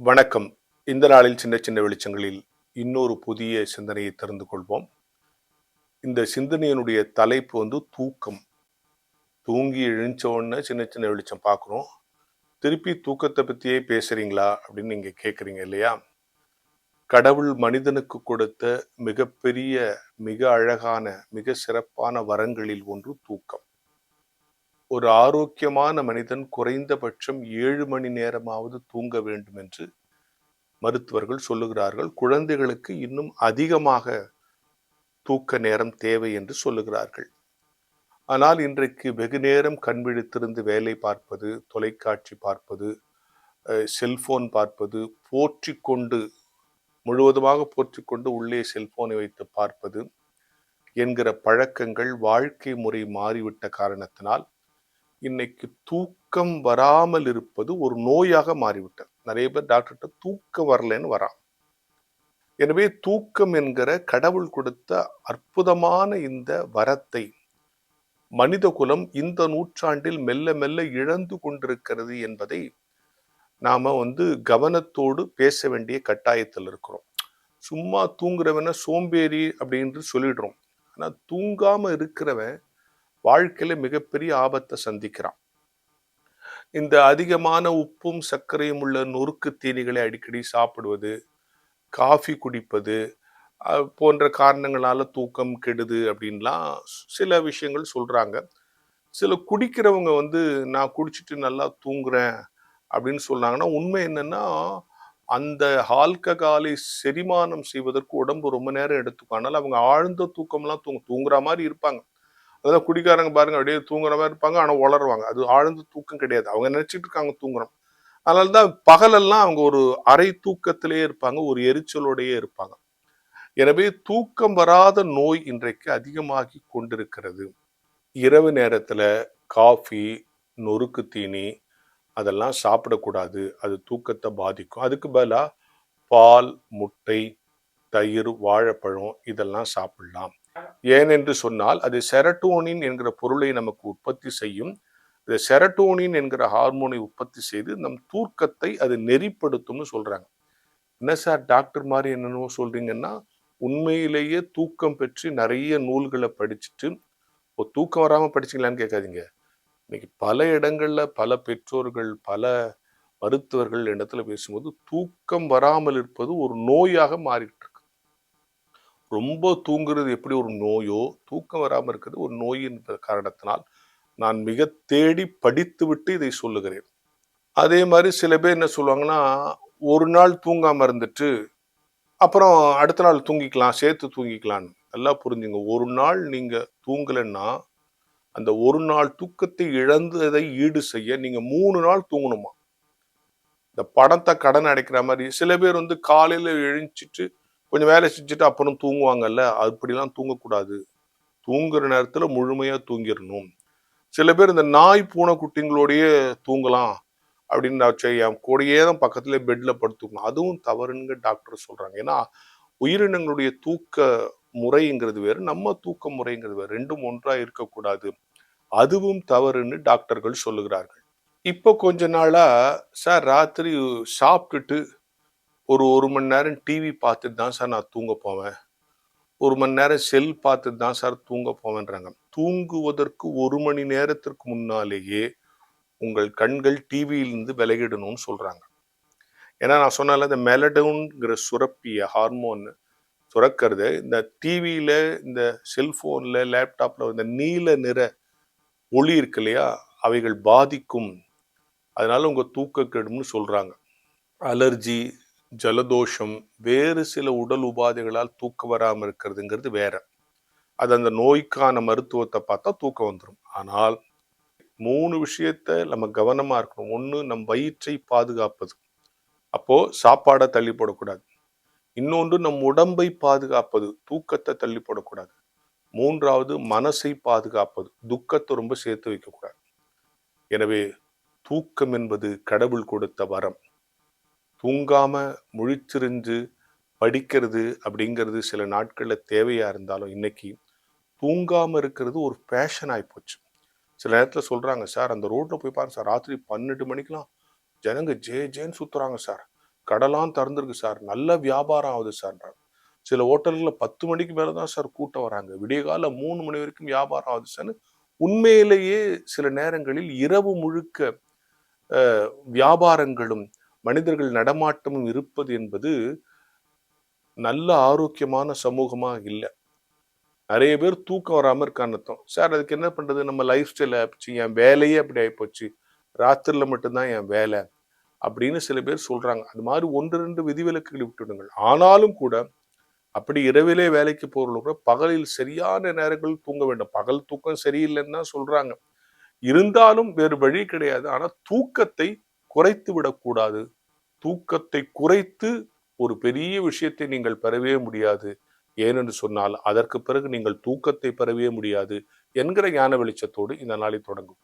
வணக்கம். இந்த நாளில் சின்ன சின்ன வெளிச்சங்களில் இன்னொரு புதிய சிந்தனையை தெரிந்து கொள்வோம். இந்த சிந்தனையினுடைய தலைப்பு தூக்கம். தூங்கி எழுந்த உடனே சின்ன சின்ன வெளிச்சம் பார்க்குறோம். திருப்பி தூக்கத்தை பற்றியே பேசுறீங்களா அப்படின்னு நீங்க கேட்குறீங்க இல்லையா? கடவுள் மனிதனுக்கு கொடுத்த மிகப்பெரிய, மிக அழகான, மிக சிறப்பான வரங்களில் ஒன்று தூக்கம். ஒரு ஆரோக்கியமான மனிதன் குறைந்தபட்சம் 7 மணி நேரமாவது தூங்க வேண்டும் என்று மருத்துவர்கள் சொல்லுகிறார்கள். குழந்தைகளுக்கு இன்னும் அதிகமாக தூக்க நேரம் தேவை என்று சொல்லுகிறார்கள். ஆனால் இன்றைக்கு வெகு நேரம் கண் விழித்திருந்து வேலை பார்ப்பது, தொலைக்காட்சி பார்ப்பது, செல்போன் பார்ப்பது, போற்றிக்கொண்டு முழுவதுமாக போற்றிக்கொண்டு உள்ளே செல்போனை வைத்து பார்ப்பது என்கிற பழக்கங்கள் வாழ்க்கை முறை மாறிவிட்ட காரணத்தினால் இன்னைக்கு தூக்கம் வராமல் இருப்பது ஒரு நோயாக மாறிவிட்டது. நிறைய பேர் டாக்டர்கிட்ட தூக்கம் வரலன்னு வரான். எனவே தூக்கம் என்கிற கடவுள் கொடுத்த அற்புதமான இந்த வரத்தை மனித குலம் இந்த நூற்றாண்டில் மெல்ல மெல்ல இழந்து கொண்டிருக்கிறது என்பதை நாம கவனத்தோடு பேச வேண்டிய கட்டாயத்தில் இருக்கிறோம். சும்மா தூங்குறவன சோம்பேறி அப்படின்னு சொல்லிடுறோம். ஆனா தூங்காம இருக்கிறவன் வாழ்க்கையில மிகப்பெரிய ஆபத்தை சந்திக்கிறான். இந்த அதிகமான உப்பும் சர்க்கரையும் உள்ள நொறுக்கு தீனிகளை அடிக்கடி சாப்பிடுவது, காஃபி குடிப்பது போன்ற காரணங்களால தூக்கம் கெடுது அப்படின்லாம் சில விஷயங்கள் சொல்றாங்க. சில குடிக்கிறவங்க நான் குடிச்சிட்டு நல்லா தூங்குறேன் அப்படின்னு சொன்னாங்கன்னா, உண்மை என்னன்னா அந்த ஆல்கஹாலை செரிமானம் செய்வதற்கு உடம்பு ரொம்ப நேரம் எடுத்துக்கும். அதனால அவங்க ஆழ்ந்த தூக்கம்லாம் தூங்குற மாதிரி இருப்பாங்க. அதாவது குடிக்காரங்க பாருங்க அப்படியே தூங்குற மாதிரி இருப்பாங்க, ஆனா உளருவாங்க. அது ஆழ்ந்த தூக்கம் கிடையாது. அவங்க நினைச்சிட்டு இருக்காங்க தூங்குறோம். அதனாலதான் பகலெல்லாம் அவங்க ஒரு அரை தூக்கத்திலேயே இருப்பாங்க, ஒரு எரிச்சலோடையே இருப்பாங்க. எனவே தூக்கம் வராத நோய் இன்றைக்கு அதிகமாகி கொண்டிருக்கிறது. இரவு நேரத்துல காஃபி, நொறுக்கு தீனி அதெல்லாம் சாப்பிடக்கூடாது. அது தூக்கத்தை பாதிக்கும். அதுக்கு பதிலா பால், முட்டை, தயிர், வாழைப்பழம் இதெல்லாம் சாப்பிடலாம். ஏனென்று சொன்னால் அது செரட்டோனின் என்கிற பொருளை நமக்கு உற்பத்தி செய்யும். இந்த செரட்டோனின் என்கிற ஹார்மோனை உற்பத்தி செய்து நம் தூக்கத்தை அது நெறிப்படுத்தும்னு சொல்றாங்க. என்ன சார் டாக்டர் மாதிரி என்னென்னவோ சொல்றீங்கன்னா, உண்மையிலேயே தூக்கம் பற்றி நிறைய நூல்களை படிச்சுட்டு தூக்கம் வராம படிச்சீங்களான்னு கேட்காதீங்க. இன்னைக்கு பல இடங்கள்ல பல பெற்றோர்கள், பல மருத்துவர்கள் இடத்துல பேசும்போது தூக்கம் வராமல் இருப்பது ஒரு நோயாக மாறிட்டு இருக்கு. ரொம்ப தூங்குறது எப்படி ஒரு நோயோ, தூக்கம் வராமல் இருக்கிறது ஒரு நோய் என்ற காரணத்தினால் நான் மிக தேடி படித்து விட்டு இதை சொல்லுகிறேன். அதே மாதிரி சில பேர் என்ன சொல்லுவாங்கன்னா, ஒரு நாள் தூங்காம இருந்துட்டு அப்புறம் அடுத்த நாள் தூங்கிக்கலாம், சேர்த்து தூங்கிக்கலான்னு. நல்லா புரிஞ்சுங்க. ஒரு நாள் நீங்க தூங்கலைன்னா அந்த ஒரு நாள் தூக்கத்தை இழந்ததை ஈடு செய்ய நீங்க 3 நாள் தூங்கணுமா. இந்த பணத்தை கடன் அடைக்கிற மாதிரி சில பேர் காலையில எழுந்திச்சிட்டு கொஞ்சம் வேலை செஞ்சுட்டு அப்புறம் தூங்குவாங்கல்ல, அப்படிலாம் தூங்கக்கூடாது. தூங்குற நேரத்துல முழுமையா தூங்கிடணும். சில பேர் இந்த நாய் பூனை குட்டிங்களோடயே தூங்கலாம் அப்படின்னு என் கூடயே தான் பக்கத்துல பெட்ல படுத்துக்கணும். அதுவும் தவறுன்னு டாக்டர் சொல்றாங்க. ஏன்னா உயிரினங்களுடைய தூக்க முறைங்கிறது வேறு, நம்ம தூக்க முறைங்கிறது வேறு. ரெண்டும் ஒன்றா இருக்கக்கூடாது. அதுவும் தவறுன்னு டாக்டர்கள் சொல்லுகிறார்கள். இப்போ கொஞ்ச நாளா சார் ராத்திரி சாப்பிட்டுட்டு ஒரு மணி நேரம் டிவி பார்த்துட்டு தான் சார் நான் தூங்க போவேன். 1 மணி நேரம் செல் பார்த்துட்டு தான் சார் தூங்க போவேன்றாங்க. தூங்குவதற்கு 1 மணி நேரத்திற்கு முன்னாலேயே உங்கள் கண்கள் டிவியிலிருந்து விலகிடணும்னு சொல்றாங்க. ஏன்னா நான் சொன்னால இந்த மெலடோன்ங்கிற சுரப்பிய ஹார்மோன் சுரக்கிறது இந்த டிவியில, இந்த செல்போன்ல, லேப்டாப்ல இந்த நீல நிற ஒளி இருக்கு இல்லையா, அவைகள் பாதிக்கும். அதனால உங்க தூக்க கெடும்னு சொல்றாங்க. அலர்ஜி, ஜலதோஷம், வேறு சில உடல் உபாதைகளால் தூக்கம் வராமல் இருக்கிறதுங்கிறது வேற. அது அந்த நோய்க்கான மருத்துவத்தை பார்த்தா தூக்கம் வந்துடும். ஆனால் 3 விஷயத்த நம்ம கவனமா இருக்கணும். 1 நம் வயிற்றை பாதுகாப்பது. அப்போ சாப்பாடை தள்ளி போடக்கூடாது. இன்னொன்று நம் உடம்பை பாதுகாப்பது. தூக்கத்தை தள்ளி போடக்கூடாது. 3வது மனசை பாதுகாப்பது. துக்கத்தை ரொம்ப சேர்த்து வைக்கக்கூடாது. எனவே தூக்கம் என்பது கடவுள் கொடுத்த வரம். தூங்காம முழிச்சிருந்து படிக்கிறது அப்படிங்கிறது சில நாட்கள்ல தேவையா இருந்தாலும் இன்னைக்கு தூங்காம இருக்கிறது ஒரு பேஷன் ஆயிப்போச்சு. சில நேரத்துல சொல்றாங்க, சார் அந்த ரோட்ல போய் பாருங்க சார், ராத்திரி 12 மணிக்கெல்லாம் ஜனங்க ஜே ஜேன்னு சுத்துறாங்க சார். கடைலாம் திறந்திருக்கு சார். நல்ல வியாபாரம் ஆகுது சார்ன்றாங்க. சில ஹோட்டல்கள்ல 10 மணிக்கு மேல தான் சார் கூட்டம் வராங்க. விடியகாலைல 3 மணி வரைக்கும் வியாபாரம் ஆகுது சார்ன்னு உண்மையிலேயே சில நேரங்களில் இரவு முழுக்க அ வியாபாரங்களும், மனிதர்கள் நடமாட்டமும் இருப்பது என்பது நல்ல ஆரோக்கியமான சமூகமா இல்ல. நெறைய பேர் தூக்கம் வராம இருக்கான்னு அர்த்தம். சார் அதுக்கு என்ன பண்றது? நம்ம லைஃப் ஸ்டைல் ஆயிப்போச்சு. என் வேலையே அப்படி ஆயிப்போச்சு. ராத்திரில மட்டும் தான் என் வேல. அப்படின்னு சில பேர் சொல்றாங்க. அது மாரி 1, 2 விதிவிலக்குகளை விட்டுடுங்கள். ஆனாலும் கூட அப்படி இரவிலே வேலைக்கு போறவர்கள் கூட பகலில் சரியான நேரங்களில் தூங்க வேண்டும். பகல் தூக்கம் சரியில்லைன்னு தான் சொல்றாங்க. இருந்தாலும் வேறு வழி கிடையாது. ஆனா தூக்கத்தை குறைத்து விடக்கூடாது. தூக்கத்தை குறைத்து ஒரு பெரிய விஷயத்தை நீங்கள் பெறவே முடியாது. ஏனென்று சொன்னால், அதற்கு பிறகு நீங்கள் தூக்கத்தை பெறவே முடியாது என்கிற ஞான வெளிச்சத்தோடு இந்த நாளை தொடங்கும்.